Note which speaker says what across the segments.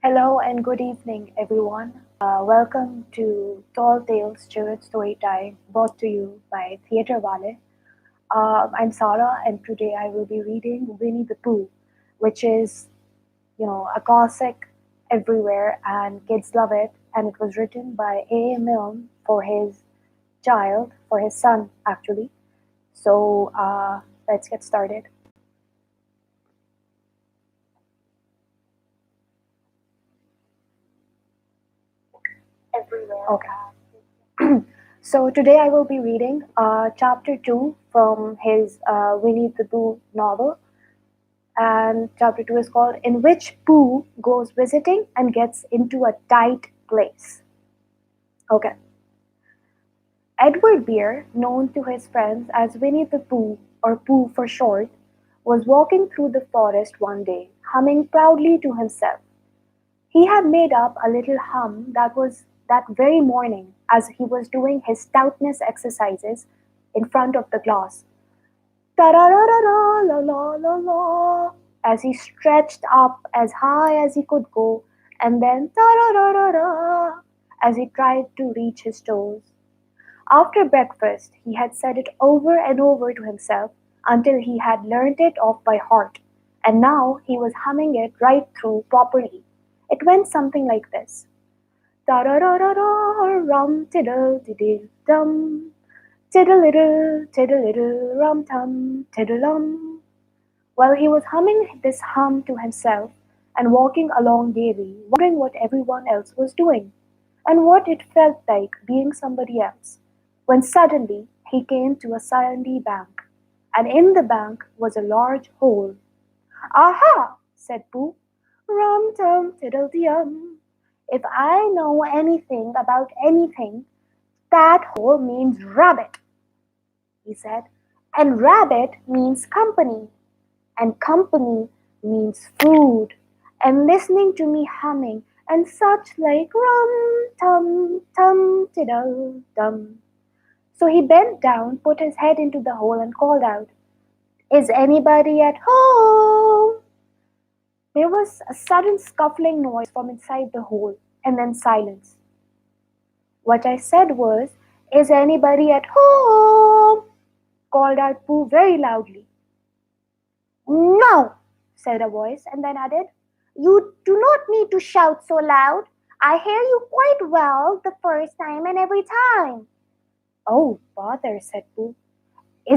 Speaker 1: Hello and good evening, everyone. Welcome to Tall Tales Storytime, brought to you by Theatre Wallay. I'm Sara, and today I will be reading Winnie the Pooh, which is, a classic everywhere, and kids love it. And it was written by A. Milne for his for his son, actually. So let's get started. Everywhere. Okay. So today I will be reading chapter 2 from his Winnie the Pooh novel, and chapter 2 is called In Which Pooh Goes Visiting and Gets into a Tight Place. Okay. Edward Bear, known to his friends as Winnie the Pooh, or Pooh for short, was walking through the forest one day, humming proudly to himself. He had made up a little hum that very morning as he was doing his stoutness exercises in front of the glass. Ta-ra-ra-ra-ra, la la la la, as he stretched up as high as he could go, and then ta-ra-ra-ra-ra, as he tried to reach his toes. After breakfast, he had said it over and over to himself until he had learnt it off by heart, and now he was humming it right through properly. It went something like this: ta-ra-ra-ra-ra, rum tiddle tiddle dum, tiddle little rum tum tiddle. While he was humming this hum to himself and walking along gaily, wondering what everyone else was doing and what it felt like being somebody else, when suddenly he came to a sandy bank, and in the bank was a large hole. "Aha!" said Pooh. "Rum tum tiddle dum. If I know anything about anything, that hole means rabbit," he said, "and rabbit means company, and company means food, and listening to me humming and such like rum tum tum tiddle dum." So he bent down, put his head into the hole, and called out, "Is anybody at home?" There was a sudden scuffling noise from inside the hole, and then silence. What I said was, "Is anybody at home?" called out Pooh very loudly. "No," said a voice, and then added, "You do not need to shout so loud. I hear you quite well the first time and every time." "Oh, bother," said Pooh.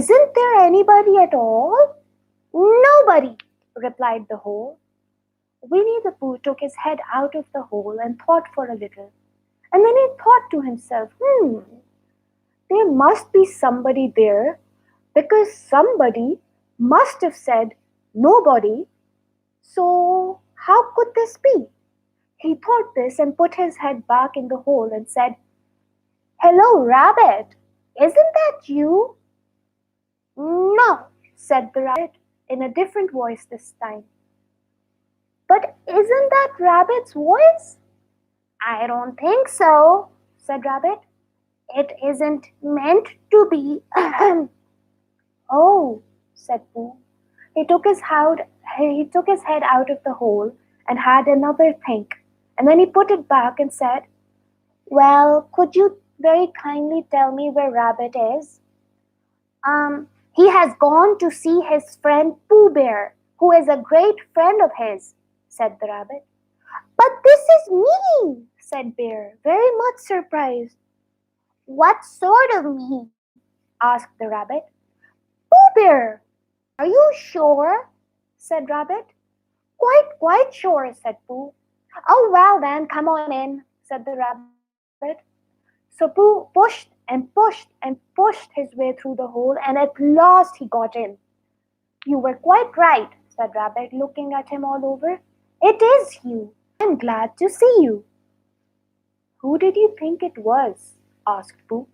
Speaker 1: "Isn't there anybody at all?" "Nobody," replied the hole. Winnie the Pooh took his head out of the hole and thought for a little. And then he thought to himself, there must be somebody there, because somebody must have said nobody. So how could this be? He thought this and put his head back in the hole and said, "Hello, Rabbit. Isn't that you?" "No," said the rabbit in a different voice this time. "But isn't that Rabbit's voice?" "I don't think so," said Rabbit. "It isn't meant to be." "Oh," said Pooh. He took his head out of the hole and had another think, and then he put it back and said, "Well, could you very kindly tell me where Rabbit is?" He has gone to see his friend Pooh Bear, who is a great friend of his," said the rabbit. "But this is me," said Bear, very much surprised. "What sort of me?" asked the rabbit. "Pooh Bear." "Are you sure?" said Rabbit. Quite sure," said Pooh. "Oh, well then, come on in," said the rabbit. So Pooh pushed and pushed and pushed his way through the hole, and at last he got in. "You were quite right," said Rabbit, looking at him all over. "It is you. I'm glad to see you." "Who did you think it was?" asked Pooh.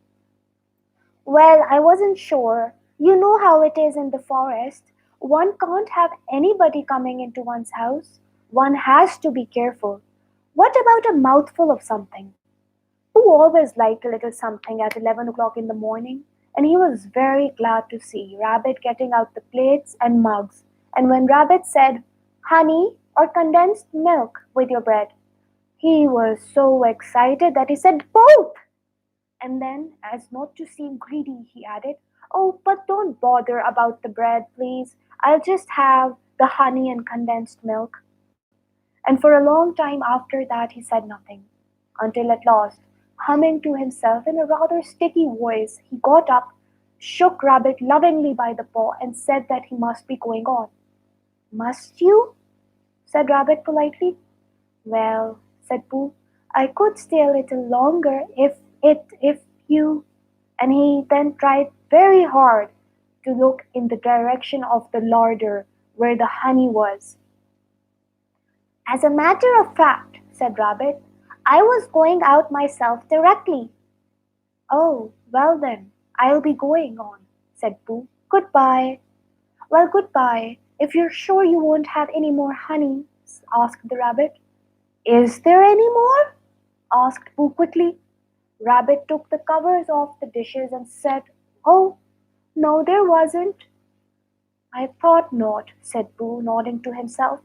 Speaker 1: "Well, I wasn't sure. You know how it is in the forest. One can't have anybody coming into one's house. One has to be careful. What about a mouthful of something?" Pooh always liked a little something at 11 o'clock in the morning, and he was very glad to see Rabbit getting out the plates and mugs, and when Rabbit said, "Honey or condensed milk with your bread?" He was so excited that he said both. And then, as not to seem greedy, he added, "Oh, but don't bother about the bread, please. I'll just have the honey and condensed milk." And for a long time after that, he said nothing, until at last, humming to himself in a rather sticky voice, he got up, shook Rabbit lovingly by the paw, and said that he must be going on. "Must you?" said Rabbit politely. "Well," said Pooh, "I could stay a little longer if you—" And he then tried very hard to look in the direction of the larder where the honey was. "As a matter of fact," said Rabbit, "I was going out myself directly." "Oh, well then, I'll be going on," said Pooh. "Good-bye." "Well, good-bye. If you're sure you won't have any more honey," asked the Rabbit. "Is there any more?" asked Pooh quickly. Rabbit took the covers off the dishes and said, "Oh, no, there wasn't." "I thought not," said Pooh, nodding to himself.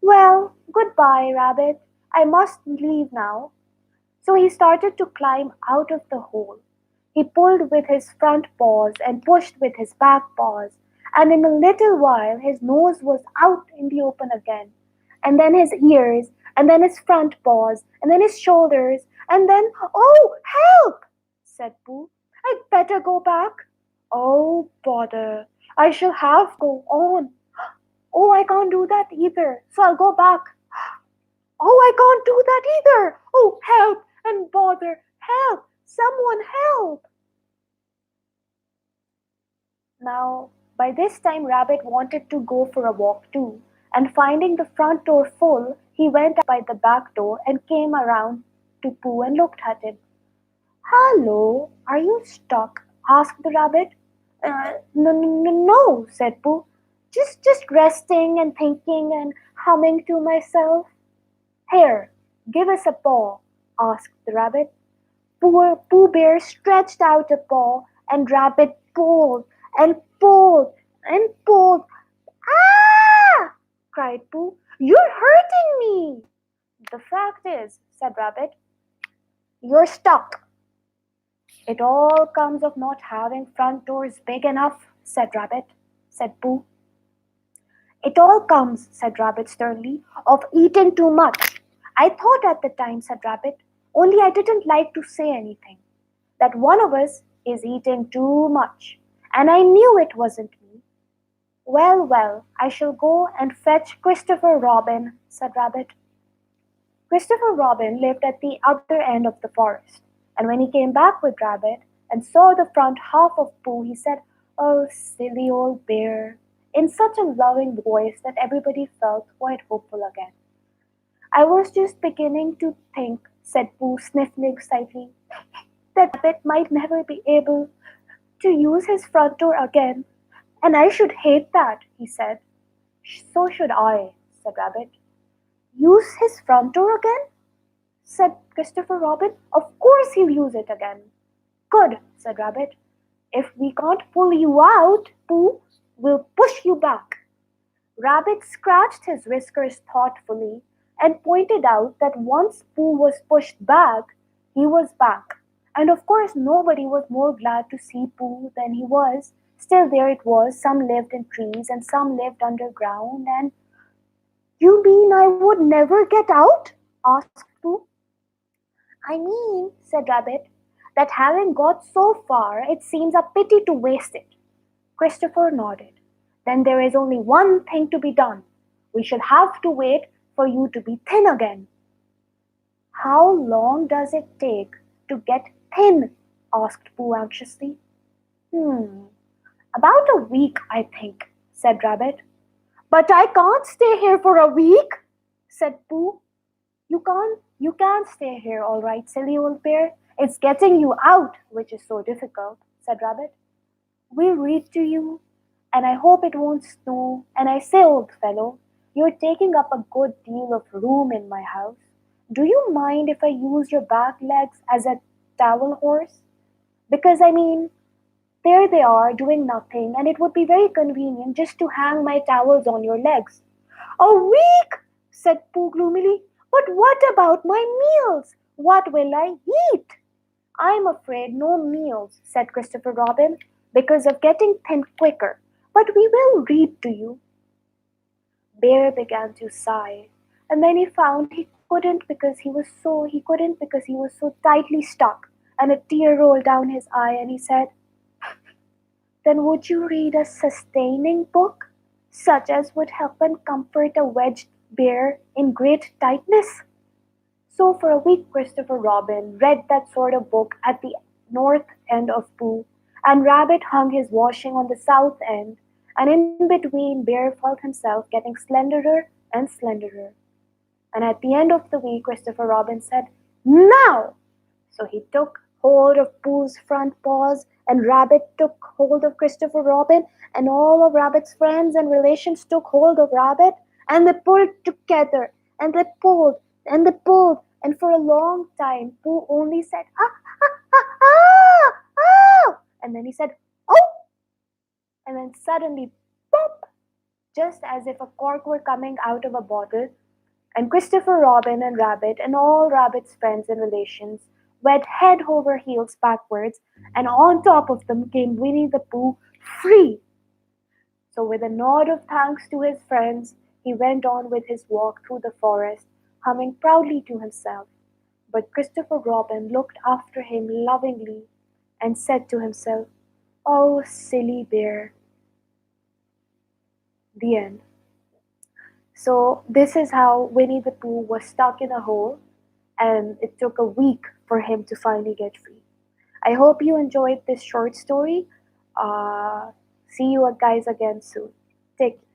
Speaker 1: "Well, good-bye, Rabbit. I must leave now." So he started to climb out of the hole. He pulled with his front paws and pushed with his back paws, and in a little while his nose was out in the open again, and then his ears, and then his front paws, and then his shoulders, and then, "Oh, help!" said Pooh. "I'd better go back." "Oh, bother! I shall have to go on." "Oh, I can't do that either, so I'll go back." "Oh, I can't do that either. Oh, help and bother! Help! Someone help!" Now, by this time, Rabbit wanted to go for a walk too, and finding the front door full, he went out by the back door and came around to Pooh and looked at him. "Hello, are you stuck?" asked the Rabbit. No," said Pooh. Just resting and thinking and humming to myself." "Here, give us a paw," asked the Rabbit. Pooh Bear stretched out a paw, and Rabbit pulled and pulled and pulled. "Ah!" cried Pooh. "You're hurting me." "The fact is," said Rabbit, "you're stuck." "It all comes of not having front doors big enough," said Pooh. "It all comes," said Rabbit sternly, "of eating too much." "I thought at the time," said Rabbit, "only I didn't like to say anything, that one of us is eating too much, and I knew it wasn't me." "Well, well, I shall go and fetch Christopher Robin," said Rabbit. Christopher Robin lived at the other end of the forest, and when he came back with Rabbit and saw the front half of Pooh, he said, "Oh, silly old bear," in such a loving voice that everybody felt quite hopeful again. "I was just beginning to think," said Pooh, sniffling slightly, "that Rabbit might never be able to use his front door again, and I should hate that," he said. "So should I," said Rabbit. "Use his front door again?" said Christopher Robin. "Of course he'll use it again." "Good," said Rabbit. "If we can't pull you out, Pooh, we'll push you back." Rabbit scratched his whiskers thoughtfully and pointed out that once Pooh was pushed back, he was back. And of course nobody was more glad to see Pooh than he was. Still there it was, some lived in trees and some lived underground, and "You mean I would never get out?" asked Pooh. "I mean," said Rabbit, "that having got so far, it seems a pity to waste it." Christopher nodded. "Then there is only one thing to be done. We shall have to wait for you to be thin again." "How long does it take to get thin?" asked Pooh anxiously. "Hmm, about a week, I think," said Rabbit. "But I can't stay here for a week," said Pooh. You can stay here, all right, silly old bear. It's getting you out which is so difficult," said Rabbit. "We'll read to you, and I hope it won't snow. And I say, old fellow, you're taking up a good deal of room in my house. Do you mind if I use your back legs as a towel horse? Because I mean, there they are doing nothing, and it would be very convenient just to hang my towels on your legs." "A week!" said Pooh gloomily. But what about my meals? What will I eat? I'm afraid no meals, said Christopher Robin, because of getting thin quicker. But we will read to you. Bear began to sigh, and then he found he couldn't because he was so tightly stuck, and a tear rolled down his eye, and he said, "Then would you read a sustaining book, such as would help and comfort a wedged bear in great tightness?" So for a week Christopher Robin read that sort of book at the north end of Pooh, and Rabbit hung his washing on the south end, and in between Bear felt himself getting slenderer and slenderer. And at the end of the week Christopher Robin said, "Now!" So he took hold of Pooh's front paws, and Rabbit took hold of Christopher Robin, and all of Rabbit's friends and relations took hold of Rabbit, and they pulled together, and they pulled, and they pulled, and for a long time Pooh only said, "Ah, ah, ah, ah, ah," and then he said, "Oh," and then suddenly, pop, just as if a cork were coming out of a bottle, and Christopher Robin and Rabbit and all Rabbit's friends and relations went head over heels backwards, and on top of them came Winnie the Pooh free. So, with a nod of thanks to his friends, he went on with his walk through the forest, humming proudly to himself. But Christopher Robin looked after him lovingly and said to himself, "Oh, silly bear." The end. So, this is how Winnie the Pooh was stuck in a hole, and it took a week for him to finally get free. I hope you enjoyed this short story. See you guys again soon. Take care.